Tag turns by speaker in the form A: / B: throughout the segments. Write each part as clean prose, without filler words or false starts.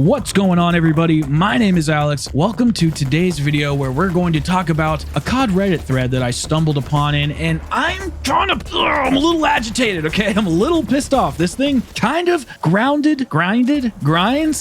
A: What's going on, everybody? My name is Alex. Welcome to today's video where we're going to talk about a COD Reddit thread that I stumbled upon in, and I'm a little agitated, okay? I'm a little pissed off. This thing kind of grinds.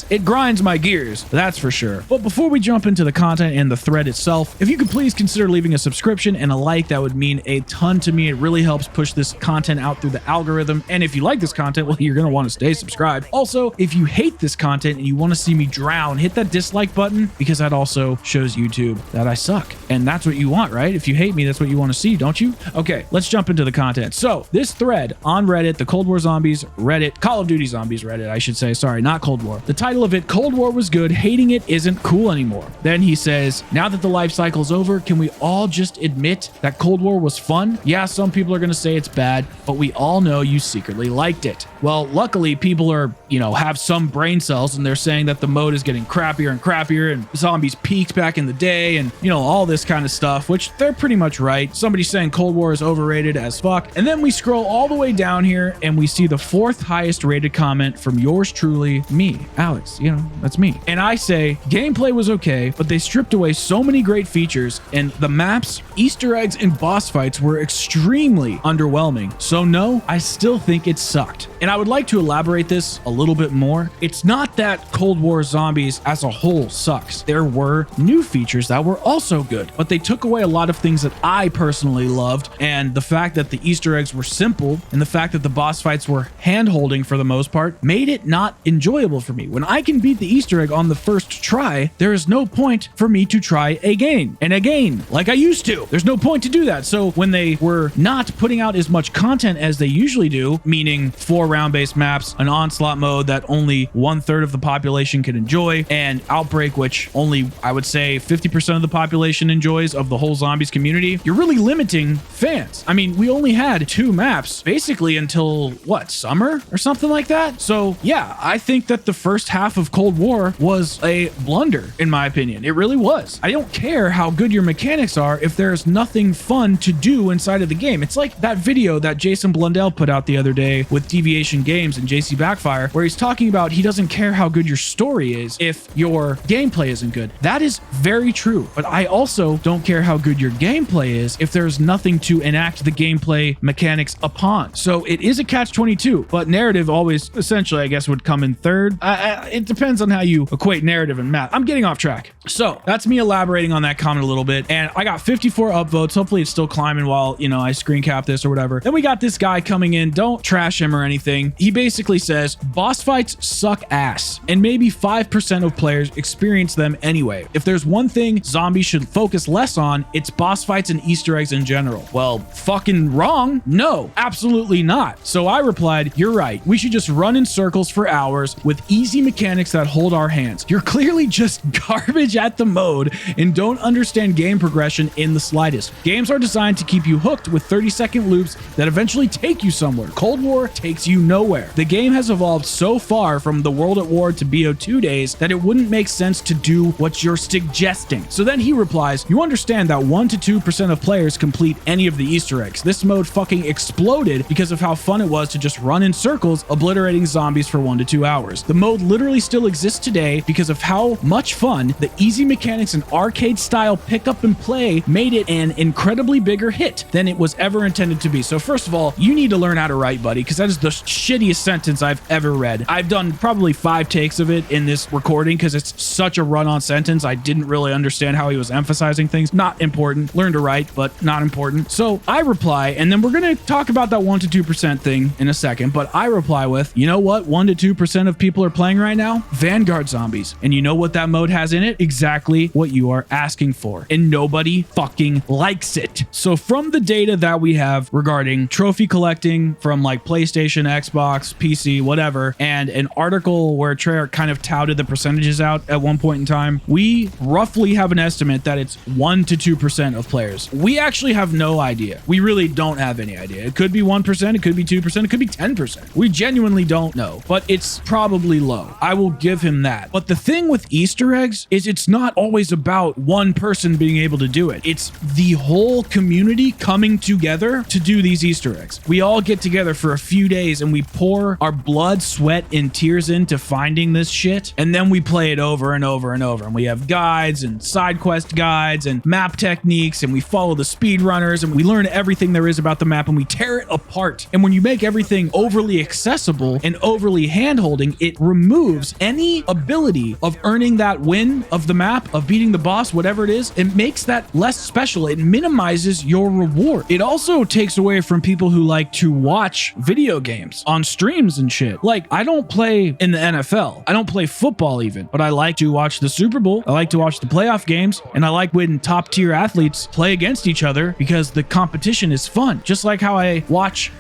A: It grinds my gears, that's for sure. But before we jump into the content and the thread itself, if you could please consider leaving a subscription and a like, that would mean a ton to me. It really helps push this content out through the algorithm. And if you like this content, well, you're going to want to stay subscribed. Also, if you hate this content and you want to see me drown, hit that dislike button, because that also shows YouTube that I suck. And that's what you want, right? If you hate me, that's what you want to see, don't you? Okay, let's jump into the content. So this thread on Reddit, the Cold War Zombies Reddit, Call of Duty Zombies Reddit, I should say, sorry, not Cold War. The title of it, Cold War was good, hating it isn't cool anymore. Then he says, now that the life cycle's over, can we all just admit that Cold War was fun? Yeah, some people are going to say it's bad, but we all know you secretly liked it. Well, luckily people are, have some brain cells, and they're saying that the mode is getting crappier and crappier, and zombies peaked back in the day, and all this kind of stuff, which they're pretty much right. Somebody's saying Cold War is overrated as fuck. And then we scroll all the way down here and we see the 4th highest rated comment from yours truly, me, Alex, that's me. And I say, gameplay was okay, but they stripped away so many great features, and the maps, Easter eggs, and boss fights were extremely underwhelming. So no, I still think it sucked. And I would like to elaborate this a little bit more. It's not that Cold War Zombies as a whole sucks. There were new features that were also good, but they took away a lot of things that I personally loved, and the fact that the Easter eggs were simple and the fact that the boss fights were hand-holding for the most part made it not enjoyable for me. When I can beat the Easter egg on the first try, there is no point for me to try again and again like I used to. There's no point to do that. So when they were not putting out as much content as they usually do, meaning 4 round-based maps, an onslaught mode that only 1/3 of the population can enjoy, and Outbreak, which only, I would say, 50% of the population enjoys of the whole zombies community, you're really limiting fans. I mean, we only had 2 maps basically until what, summer or something like that? So yeah, I think that the first half of Cold War was a blunder, in my opinion. It really was. I don't care how good your mechanics are if there's nothing fun to do inside of the game. It's like that video that Jason Blundell put out the other day with Deviation Games and JC Backfire, where he's talking about he doesn't care how good your story is if your gameplay isn't good. That is very true, but I also don't care how good your gameplay is if there's nothing to enact the gameplay mechanics upon. So it is a catch-22, but narrative always, essentially, I guess, would come in third. It depends on how you equate narrative and math. I'm getting off track. So that's me elaborating on that comment a little bit, and I got 54 upvotes. Hopefully it's still climbing while, I screen cap this or whatever. Then we got this guy coming in. Don't trash him or anything. He basically says, boss fights suck ass, and maybe 5% of players experience them anyway. If there's one thing zombies should focus less on, it's boss fights and Easter eggs in general. Well, fucking wrong. No, absolutely not. So I replied, you're right. We should just run in circles for hours with easy mechanics that hold our hands. You're clearly just garbage at the mode and don't understand game progression in the slightest. Games are designed to keep you hooked with 30-second loops that eventually take you somewhere. Cold War takes you nowhere. The game has evolved so far from the World at War to BO2 days that it wouldn't make sense to do what you're suggesting. So then he replies, you understand that 1 to 2% of players complete any of the Easter eggs. This mode fucking exploded because of how fun it was to just run in circles, obliterating zombies for 1 to 2 hours. The mode literally still exists today because of how much fun the easy mechanics and arcade-style pick-up and play made it an incredibly bigger hit than it was ever intended to be. So first of all, you need to learn how to write, buddy, because that is the shittiest sentence I've ever read. I've done probably 5 takes of it in this recording because it's such a run-on sentence. I didn't really understand how he was emphasizing things. Not important. Learn to write, but not important. So I reply, and then we're going to talk about that 1 to 2% thing in a second, but I reply with, you know what 1 to 2% of people are playing right now? Vanguard zombies. And you know what that mode has in it? Exactly what you are asking for. And nobody fucking likes it. So from the data that we have regarding trophy collecting from like PlayStation, Xbox, PC, whatever, and an article where Treyarch kind of touted the percentages out at one point in time, we roughly have an estimate that it's 1 to 2% of players. We actually have no idea. We really don't have any idea. It could be 1%, it could be 2%, it could be 10%. We genuinely don't know, but it's probably low. I will give him that. But the thing with Easter eggs is it's not always about one person being able to do it. It's the whole community coming together to do these Easter eggs. We all get together for a few days and we pour our blood, sweat, and tears into finding this this shit, and then we play it over and over and over. And we have guides and side quest guides and map techniques, and we follow the speedrunners, and we learn everything there is about the map, and we tear it apart. And when you make everything overly accessible and overly hand-holding, it removes any ability of earning that win of the map, of beating the boss, whatever it is. It makes that less special. It minimizes your reward. It also takes away from people who like to watch video games on streams and shit. Like, I don't play in the NFL. I don't play football even, but I like to watch the Super Bowl. I like to watch the playoff games, and I like when top tier athletes play against each other because the competition is fun. Just like how I watch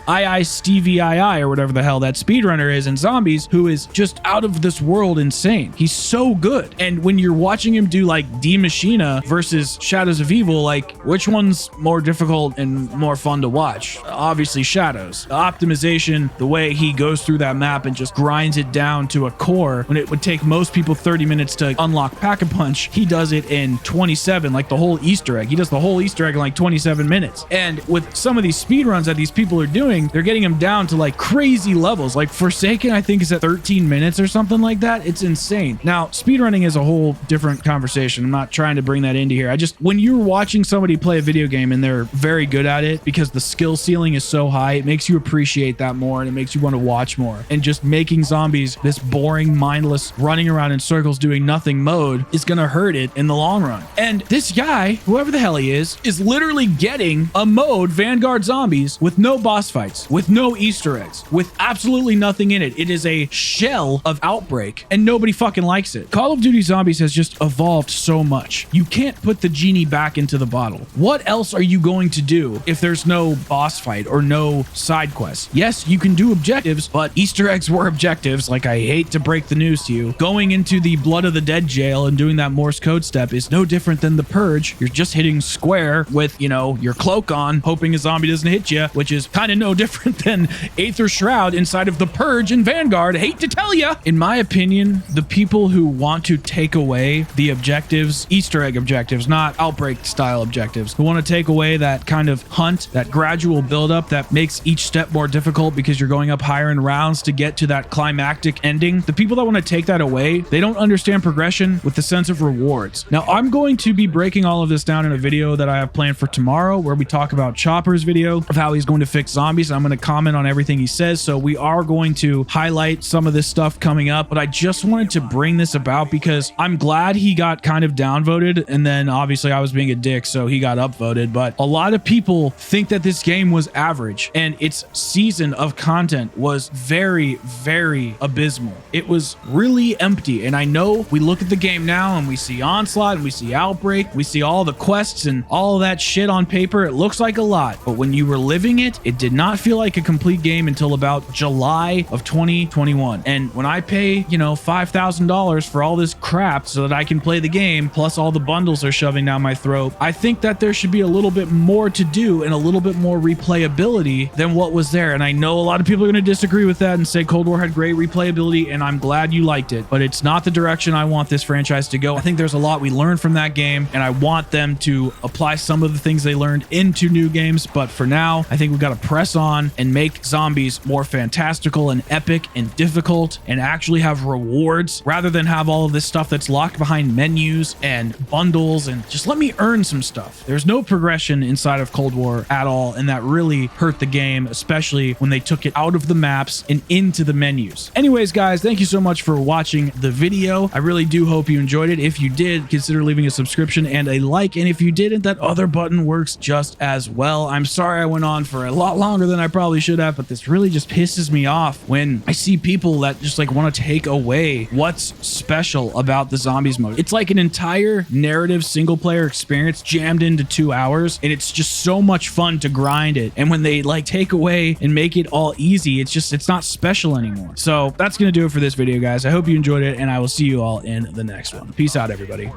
A: Stevie II or whatever the hell that speedrunner is in Zombies, who is just out of this world insane. He's so good. And when you're watching him do like D Machina versus Shadows of Evil, like, which one's more difficult and more fun to watch? Obviously Shadows. The optimization, the way he goes through that map and just grinds it down to a core, when it would take most people 30 minutes to unlock Pack-a-Punch, he does it in 27, like the whole Easter egg. He does the whole Easter egg in like 27 minutes. And with some of these speedruns that these people are doing, they're getting them down to like crazy levels. Like Forsaken, I think, is at 13 minutes or something like that. It's insane. Now, speedrunning is a whole different conversation. I'm not trying to bring that into here. When you're watching somebody play a video game and they're very good at it because the skill ceiling is so high, it makes you appreciate that more, and it makes you want to watch more. And just making Zombies this boring, mindless, running around in circles doing nothing mode is gonna hurt it in the long run. And this guy, whoever the hell he is literally getting a mode, Vanguard Zombies, with no boss fights, with no Easter eggs, with absolutely nothing in it. It is a shell of Outbreak, and nobody fucking likes it. Call of Duty Zombies has just evolved so much. You can't put the genie back into the bottle. What else are you going to do if there's no boss fight or no side quest? Yes, you can do objectives, but Easter eggs were objectives. Like, I hate to break the news to you. Going into the Blood of the Dead jail and doing that Morse code step is no different than the Purge. You're just hitting square with, you know, your cloak on, hoping a zombie doesn't hit you, which is kind of no different than Aether Shroud inside of the Purge and Vanguard. Hate to tell you. In my opinion, the people who want to take away the objectives, Easter egg objectives, not Outbreak style objectives, who want to take away that kind of hunt, that gradual buildup that makes each step more difficult because you're going up higher in rounds to get to that climactic ending. The people that want to take that away, they don't understand progression with the sense of rewards. Now, I'm going to be breaking all of this down in a video that I have planned for tomorrow, where we talk about Chopper's video of how he's going to fix zombies. I'm going to comment on everything he says, so we are going to highlight some of this stuff coming up, but I just wanted to bring this about because I'm glad he got kind of downvoted, and then obviously I was being a dick, so he got upvoted. But a lot of people think that this game was average, and its season of content was very, very abysmal. It was really empty, and I know we look at the game now and we see Onslaught and we see Outbreak, we see all the quests and all of that shit on paper. It looks like a lot, but when you were living it, it did not feel like a complete game until about July of 2021. And when I pay, you know, $5,000 for all this crap so that I can play the game, plus all the bundles they're shoving down my throat, I think that there should be a little bit more to do and a little bit more replayability than what was there. And I know a lot of people are going to disagree with that and say Cold War had great replayability, and I'm glad you liked it, but it's not the direction I want this franchise to go. I think there's a lot we learned from that game, and I want them to apply some of the things they learned into new games. But for now, I think we've got to press on and make Zombies more fantastical and epic and difficult, and actually have rewards rather than have all of this stuff that's locked behind menus and bundles. And just let me earn some stuff. There's no progression inside of Cold War at all, and that really hurt the game, especially when they took it out of the maps and into the menus. Anyways, guys, thank you so much for watching the video. I really do hope you enjoyed it. If you did, consider leaving a subscription and a like, and if you didn't, that other button works just as well. I'm sorry I went on for a lot longer than I probably should have, but this really just pisses me off when I see people that just like want to take away what's special about the Zombies mode. It's like an entire narrative single player experience jammed into 2 hours, and it's just so much fun to grind it. And when they like take away and make it all easy, it's not special anymore. So that's gonna do it for this video, guys. I hope you enjoyed it, and I will see you all in the next one. Peace out, everybody.